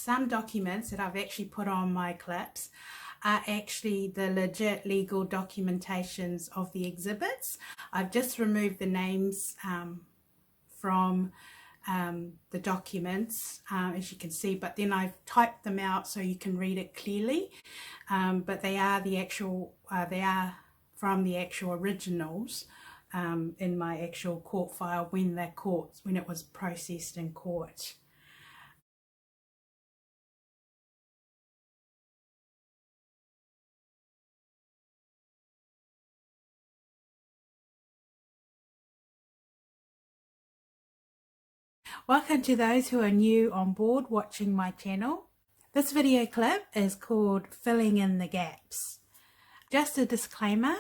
some documents that I've actually put on my clips are actually the legit legal documentations of the exhibits. I've just removed the names from the documents, as you can see, but then I've typed them out so you can read it clearly. But they are the actual, they are from the actual originals in my actual court file when it was processed in court. Welcome to those who are new on board watching my channel. This video clip is called Filling in the Gaps. Just a disclaimer,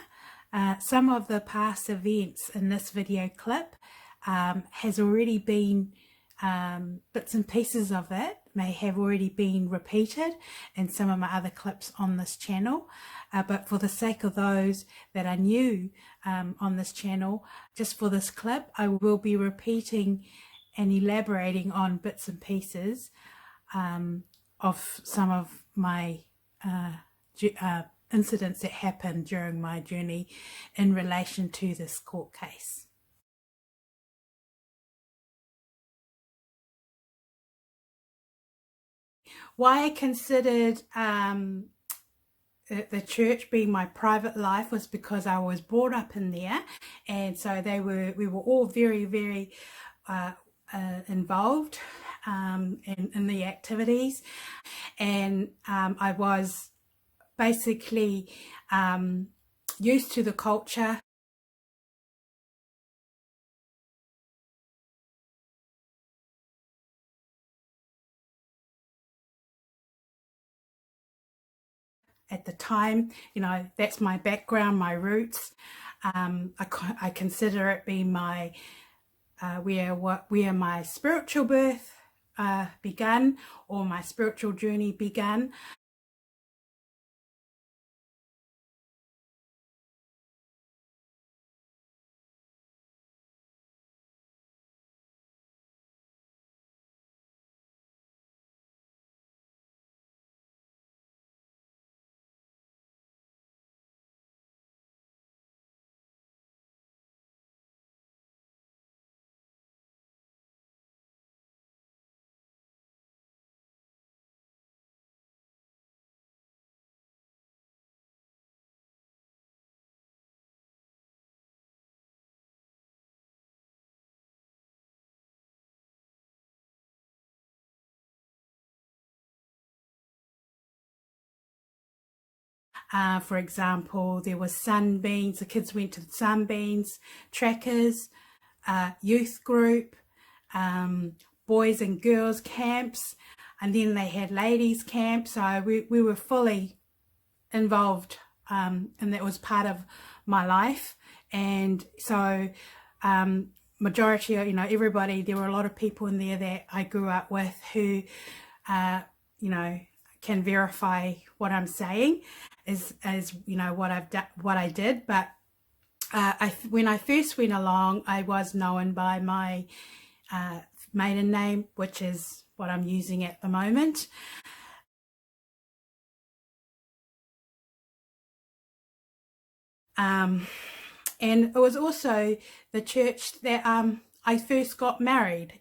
some of the past events in this video clip has already been, bits and pieces of it may have already been repeated in some of my other clips on this channel, but for the sake of those that are new on this channel, just for this clip I will be repeating and elaborating on bits and pieces of some of my incidents that happened during my journey in relation to this court case. Why I considered the church being my private life was because I was brought up in there, and so we were all very, very involved in the activities, and I was basically used to the culture. At the time, you know, that's my background, my roots. I consider it being my where my spiritual birth began, or my spiritual journey began. For example, there was sunbeams, the kids went to sunbeams, trackers, youth group, boys and girls camps, and then they had ladies camp. So we were fully involved, and that was part of my life. And so majority of, you know, everybody, there were a lot of people in there that I grew up with who you know, can verify what I'm saying as you know, what I did. But when I first went along, I was known by my maiden name, which is what I'm using at the moment. And it was also the church that I first got married.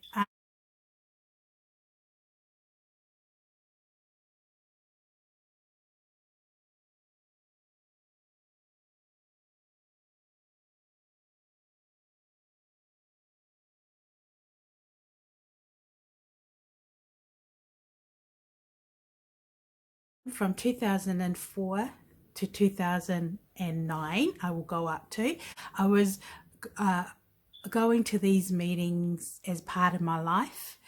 From 2004 to 2009, I will go up to. I was going to these meetings as part of my life.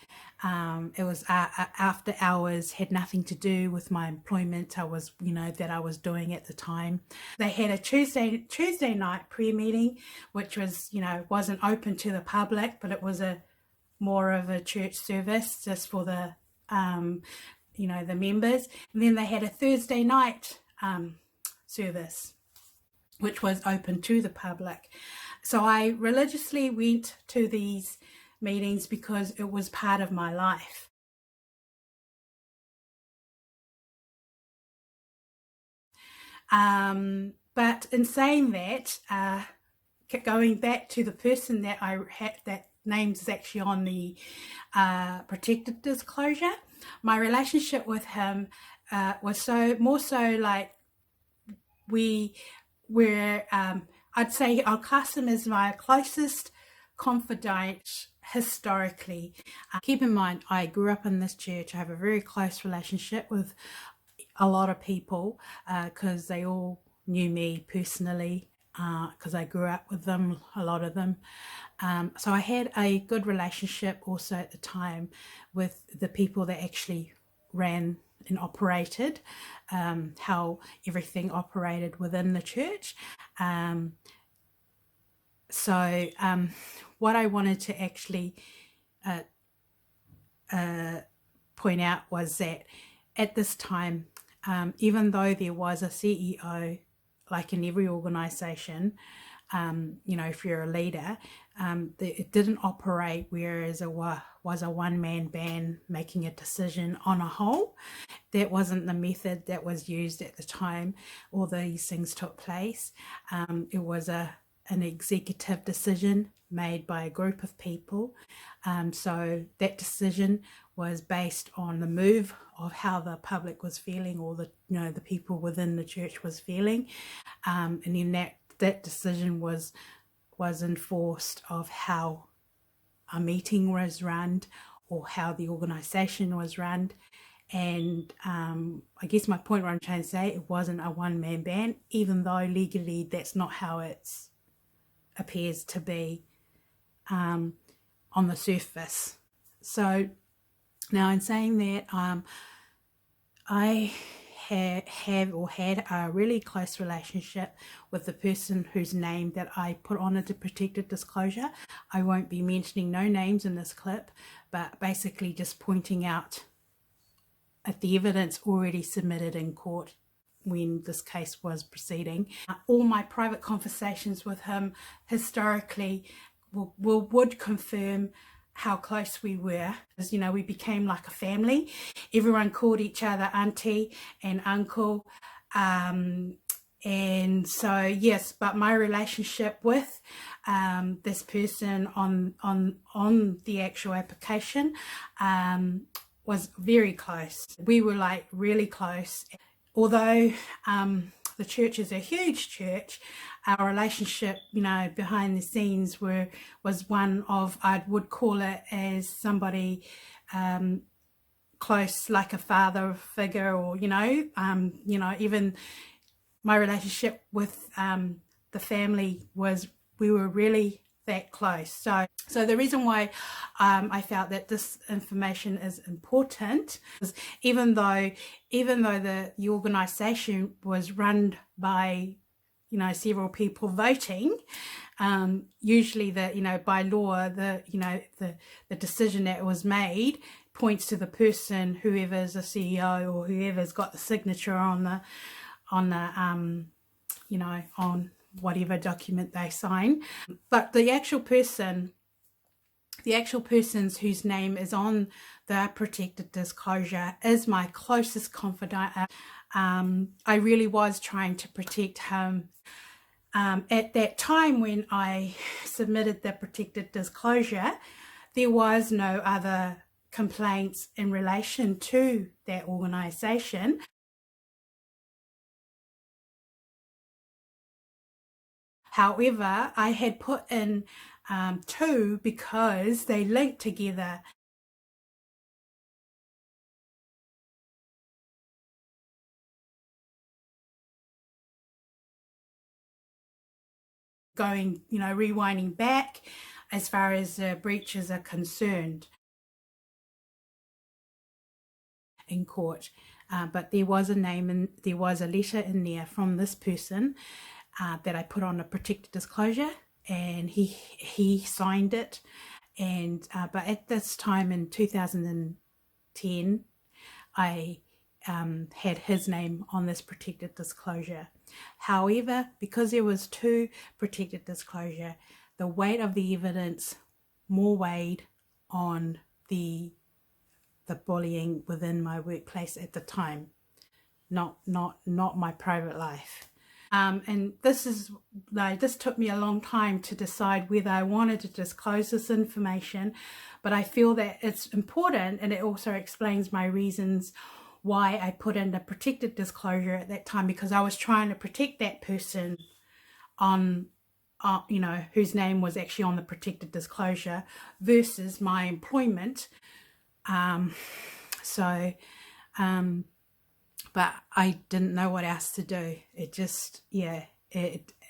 It was after hours, had nothing to do with my employment that I was doing at the time. They had a Tuesday night prayer meeting, which was, wasn't open to the public, but it was more of a church service just for the the members. And then they had a Thursday night service, which was open to the public. So I religiously went to these meetings because it was part of my life. But in saying that, going back to the person that I had, that names is actually on the protected disclosure, my relationship with him was more so like we were, I'd say I'll class him as my closest confidant historically. Keep in mind, I grew up in this church. I have a very close relationship with a lot of people because they all knew me personally because I grew up with them, a lot of them. So I had a good relationship also at the time with the people that actually ran and operated, how everything operated within the church. So what I wanted to actually point out was that at this time, even though there was a CEO, like in every organization, if you're a leader, it didn't operate whereas it was a one-man band making a decision on a whole. That wasn't the method that was used at the time all these things took place. It was an executive decision made by a group of people. So that decision was based on the move of how the public was feeling, or the people within the church was feeling, and then that decision was enforced of how a meeting was run or how the organisation was run. And I guess my point, what I'm trying to say, it wasn't a one-man band, even though legally that's not how it appears to be on the surface. So now in saying that, I had a really close relationship with the person whose name that I put on as a protected disclosure. I won't be mentioning no names in this clip, but basically just pointing out at the evidence already submitted in court when this case was proceeding. All my private conversations with him historically would confirm how close we were. As we became like a family. Everyone called each other auntie and uncle. And so yes, but my relationship with this person on the actual application was very close. We were like really close. Although the church is a huge church, our relationship, behind the scenes was one of, I would call it as somebody close, like a father figure, or even my relationship with the family we were really that close. So the reason why I felt that this information is important is even though the organisation was run by several people voting, usually by law the decision that was made points to the person, whoever's a CEO or whoever's got the signature on whatever document they sign. But the actual persons whose name is on the protected disclosure is my closest confidant. I really was trying to protect him. At that time when I submitted the protected disclosure, there was no other complaints in relation to that organisation. However, I had put in two because they link together. Going, rewinding back as far as breaches are concerned in court. But there was a name and there was a letter in there from this person that I put on a protected disclosure, and he signed it. And but at this time in 2010, I had his name on this protected disclosure. However, because there was two protected disclosure, the weight of the evidence more weighed on the bullying within my workplace at the time. not my private life. And this took me a long time to decide whether I wanted to disclose this information, but I feel that it's important, and it also explains my reasons why I put in a protected disclosure at that time, because I was trying to protect that person on, whose name was actually on the protected disclosure versus my employment. But I didn't know what else to do. It just,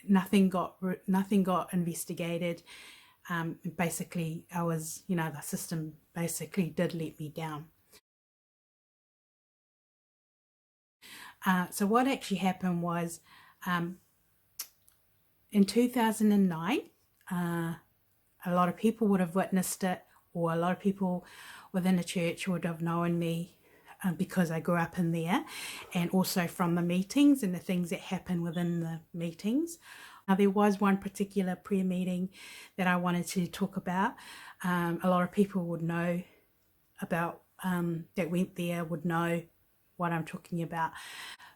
nothing got investigated. Basically, I was, the system basically did let me down. So what actually happened was, in 2009, a lot of people would have witnessed it, or a lot of people within the church would have known me because I grew up in there, and also from the meetings and the things that happen within the meetings. There was one particular prayer meeting that I wanted to talk about. A lot of people would know about, that went there, would know what I'm talking about.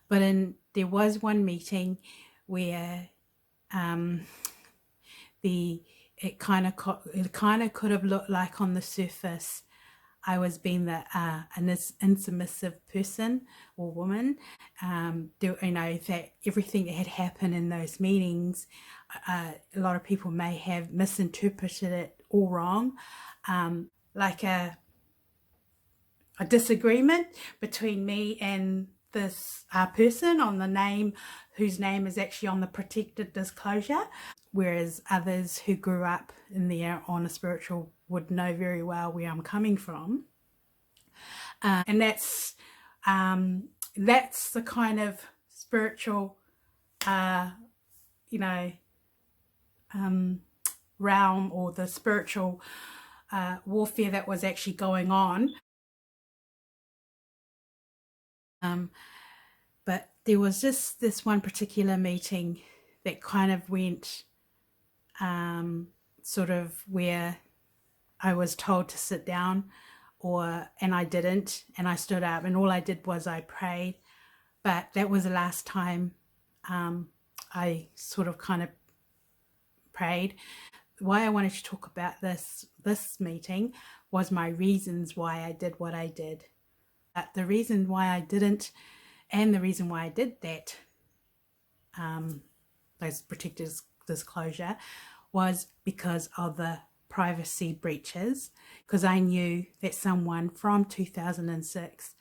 But there was one meeting where it kind of could have looked like on the surface I was being an insubmissive person or woman. That everything that had happened in those meetings, a lot of people may have misinterpreted it all wrong, like a disagreement between me and this person on the name, whose name is actually on the protected disclosure, whereas others who grew up in there on a spiritual would know very well where I'm coming from. And that's the kind of spiritual realm, or the spiritual warfare that was actually going on. But there was just this one particular meeting that kind of went sort of where I was told to sit down, and I didn't, and I stood up, and all I did was I prayed. But that was the last time I sort of kind of prayed. Why I wanted to talk about this meeting was my reasons why I did what I did. The reason why I didn't, and the reason why I did that, those protected disclosure, was because of the privacy breaches, because I knew that someone from 2006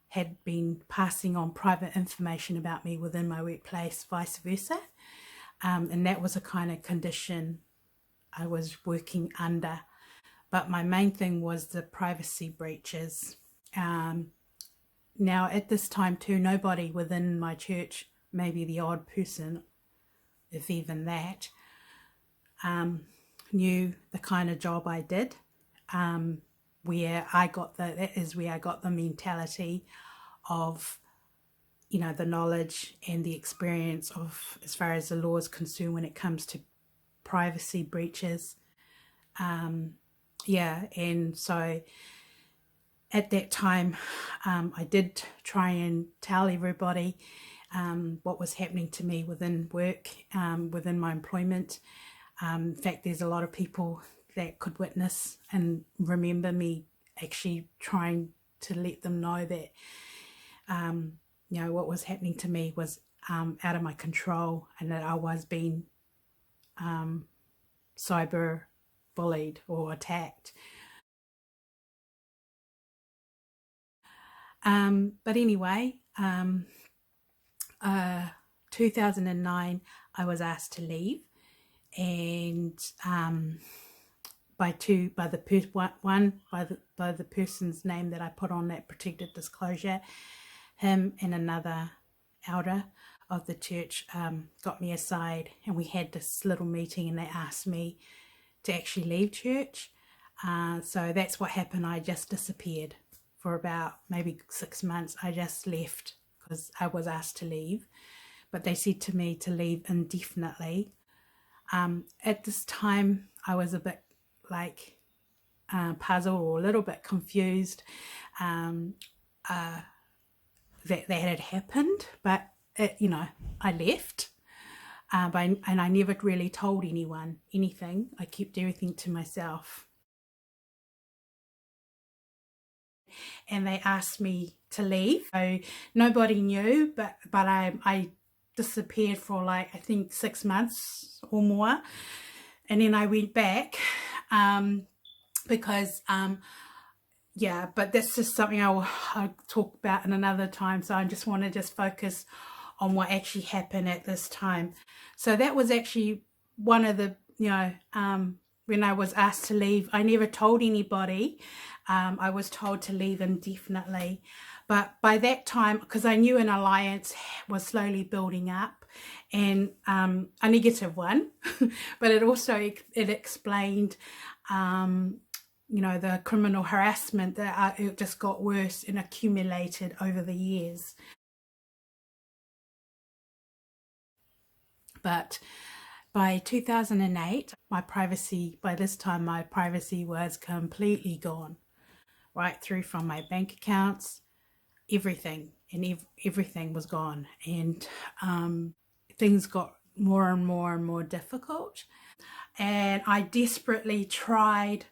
had been passing on private information about me within my workplace, vice versa. And that was a kind of condition I was working under. But my main thing was the privacy breaches. Now, at this time too, nobody within my church, maybe the odd person, if even that, knew the kind of job I did. That is where I got the mentality of, the knowledge and the experience of, as far as the law is concerned, when it comes to privacy breaches. And so at that time, I did try and tell everybody what was happening to me within work, within my employment. In fact, there's a lot of people that could witness and remember me actually trying to let them know that, what was happening to me was out of my control, and that I was being cyber bullied or attacked. But anyway, 2009, I was asked to leave, and by the person's name that I put on that protected disclosure, him and another elder of the church got me aside, and we had this little meeting, and they asked me to actually leave church. So that's what happened. I just disappeared for about maybe 6 months. I just left because I was asked to leave, but they said to me to leave indefinitely. At this time, I was a bit puzzled, or a little bit confused. that had happened, but it, you know, I left. And I never really told anyone anything. I kept everything to myself. And they asked me to leave. So nobody knew, but I disappeared for like, I think 6 months or more. And then I went back because, yeah, but that's just something I'll talk about in another time. So I just want to just focus on what actually happened at this time. So that was actually one of the, you know, when I was asked to leave, I never told anybody. I was told to leave indefinitely. But by that time, because I knew an alliance was slowly building up, and a negative one, but it also, it explained, you know, the criminal harassment that it just got worse and accumulated over the years. But by 2008, by this time, my privacy was completely gone, right through from my bank accounts, everything, and everything was gone. And things got more and more and more difficult. And I desperately tried.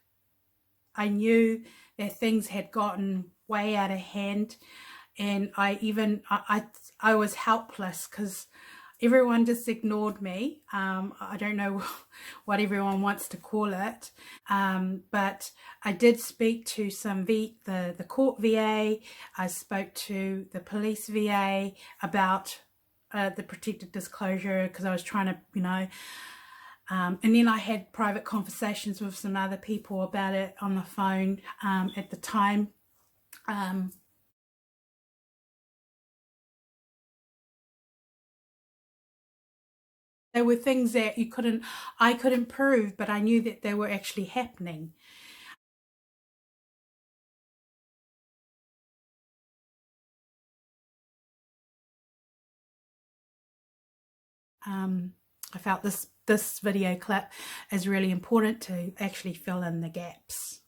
I knew that things had gotten way out of hand, and I was helpless because everyone just ignored me. I don't know what everyone wants to call it, but I did speak to some the court VA. I spoke to the police VA about the protected disclosure because I was trying to, you know, and then I had private conversations with some other people about it on the phone at the time. There were things that I couldn't prove, but I knew that they were actually happening. I felt this video clip is really important to actually fill in the gaps.